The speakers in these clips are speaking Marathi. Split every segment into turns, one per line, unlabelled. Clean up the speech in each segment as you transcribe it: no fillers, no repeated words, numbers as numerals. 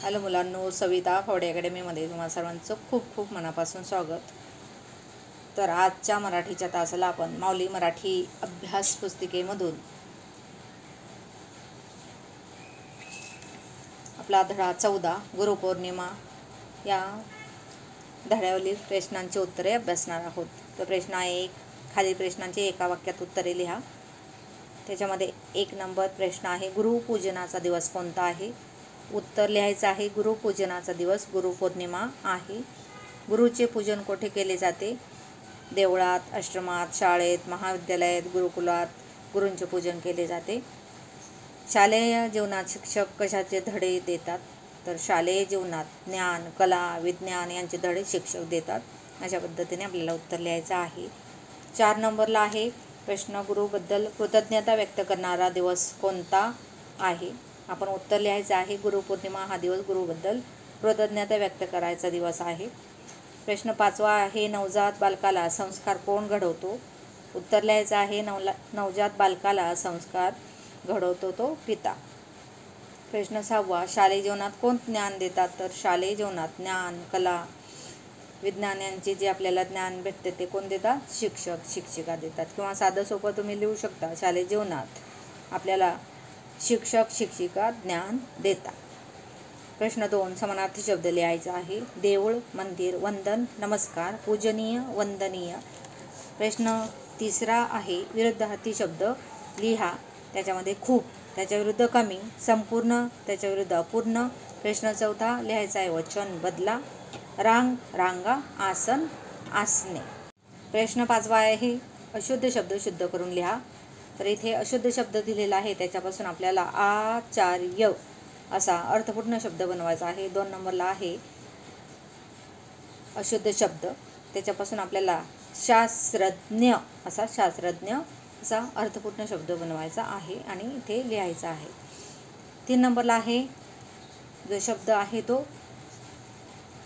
हॅलो मुलांनो, सविता फावडे अकॅडमीमध्ये तुम्हा सर्वांचं खूप खूप मनापासून स्वागत. तर आजच्या मराठीच्या तासाला आपण माऊली मराठी अभ्यास पुस्तिकेमधून आपला धडा 14 गुरुपौर्णिमा या धड्यावरील प्रश्नांची उत्तरे अभ्यासणार आहोत. तर प्रश्न 1, खालील प्रश्नांची एका वाक्यात उत्तरे लिहा. त्याच्यामध्ये 1 नंबर प्रश्न आहे, गुरुपूजनाचा दिवस कोणता आहे? उत्तर लिहायचं आहे, गुरुपूजनाचा दिवस गुरुपौर्णिमा आहे. गुरुचे पूजन कोठे केले जाते? देवळात, आश्रमात, शाळेत, महाविद्यालयात, गुरुकुलात गुरूंचे पूजन केले जाते. शालेय जीवनात शिक्षक कशाचे धडे देतात? तर शालेय जीवनात ज्ञान, कला, विज्ञान यांचे धडे शिक्षक देतात. अशा पद्धतीने आपल्याला उत्तर लिहायचं आहे. 4 नंबरला आहे प्रश्न, गुरुबद्दल कृतज्ञता व्यक्त करणारा दिवस कोणता आहे? आपण उत्तर लिहायचं आहे, गुरुपौर्णिमा हा दिवस गुरुबद्दल कृतज्ञता व्यक्त करायचा दिवस आहे. प्रश्न 5वा आहे, नवजात बालकाला संस्कार कोण घडवतो? उत्तर लिहायचं आहे, नवजात बालकाला संस्कार घडवतो तो पिता. प्रश्न 6वा, शालेय जीवनात कोण ज्ञान देतात? तर शालेय जीवनात ज्ञान, कला, विज्ञान यांचे जे आपल्याला ज्ञान भेटते ते कोण देतात? शिक्षक, शिक्षिका देतात. किंवा साधं सोपं तुम्ही लिहू शकता, शालेय जीवनात आपल्याला शिक्षक, शिक्षिका ज्ञान देतात. प्रश्न 2, समानार्थी शब्द लिहायचा आहे. देऊळ, मंदिर, वंदन, नमस्कार, पूजनीय, वंदनीय. प्रश्न 3 आहे, विरुद्धार्थी शब्द लिहा. त्याच्यामध्ये खूप, त्याच्याविरुद्ध कमी, संपूर्ण, त्याच्याविरुद्ध अपूर्ण. प्रश्न 4 लिहायचा आहे, वचन बदला, रांग, रांगा, आसन, आसने. प्रश्न 5वा आहे, अशुद्ध शब्द शुद्ध करून लिहा. तर इथे अशुद्ध शब्द दिलेला आहे, त्याच्यापासून आपल्याला आचार्य असा अर्थपूर्ण शब्द बनवायचा आहे. 2 नंबरला आहे अशुद्ध शब्द, त्याच्यापासून आपल्याला शास्त्रज्ञ असा अर्थपूर्ण शब्द बनवायचा आहे आणि इथे लिहायचा आहे. 3 नंबरला आहे, जो शब्द आहे तो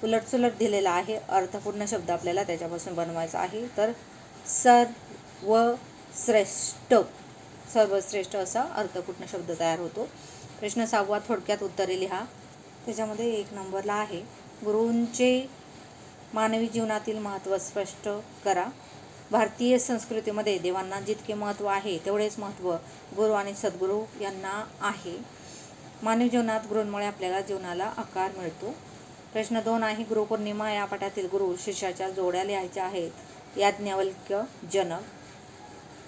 उलटसुलट दिलेला आहे, अर्थपूर्ण शब्द आपल्याला त्याच्यापासून बनवायचा आहे. तर सर्वश्रेष्ठ असा अर्थपूर्ण शब्द तयार होतो. प्रश्न 6वा, थोडक्यात उत्तरे लिहा. त्याच्यामध्ये 1 नंबरला आहे, गुरूंचे मानवी जीवनातील महत्त्व स्पष्ट करा. भारतीय संस्कृतीमध्ये देवांना जितके महत्त्व आहे तेवढेच महत्त्व गुरु आणि सद्गुरू यांना आहे. मानवी जीवनात गुरूंमुळे आपल्याला जीवनाला आकार मिळतो. प्रश्न 2 आहे, गुरुपौर्णिमा या पाठातील गुरु शिष्याच्या जोड्या लिहायच्या आहेत. याज्ञवल्क्य, जनक,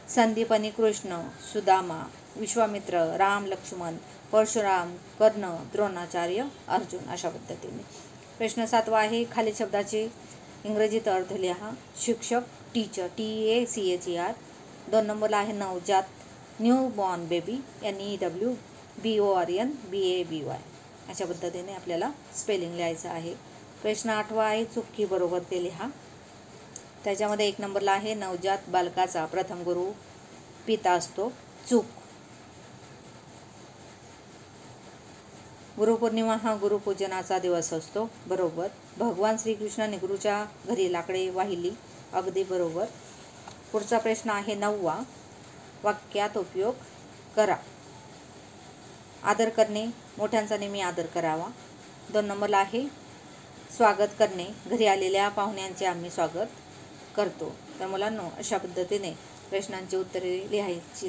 संदीपनी कृष्ण, सुदामा, विश्वामित्र, राम, लक्ष्मण, परशुराम, कर्ण, द्रोणाचार्य, अर्जुन. अशा पद्धतीने. प्रश्न 7वा आहे, खालील शब्दाचे इंग्रजीत अर्थ लिहा. शिक्षक, टीचर, TACHER. 2 नंबरला आहे नवजात, new born baby, NEW BORN BABY. अशा पद्धतीने आपल्याला स्पेलिंग लिहायचं आहे. प्रश्न 8वा आहे, चुकी बरोबर ते लिहा. त्याच्यामध्ये 1 नंबरला आहे, नवजात बालकाचा प्रथम गुरु पिता असतो. चूक. गुरुपौर्णिमा हा गुरुपूजनाचा दिवस असतो. बरोबर. भगवान श्रीकृष्णाने गुरुच्या घरी लाकडे वाहिली. अगदी बरोबर. पुढचा प्रश्न आहे 9वा, वाक्यात उपयोग करा. आदर करणे, मोठ्यांचा नेहमी आदर करावा. 2 नंबरला आहे, स्वागत करणे, घरी आलेल्या पाहुण्यांचे आम्ही स्वागत करतो. तर मुलांनो, अशा पद्धतीने प्रश्नांची उत्तरे लिहायची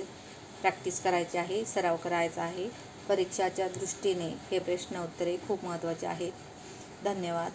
प्रॅक्टिस करायची आहे, सराव करायचा आहे. परीक्षाच्या दृष्टीने हे प्रश्न उत्तरे खूप महत्त्वाचे आहेत. धन्यवाद.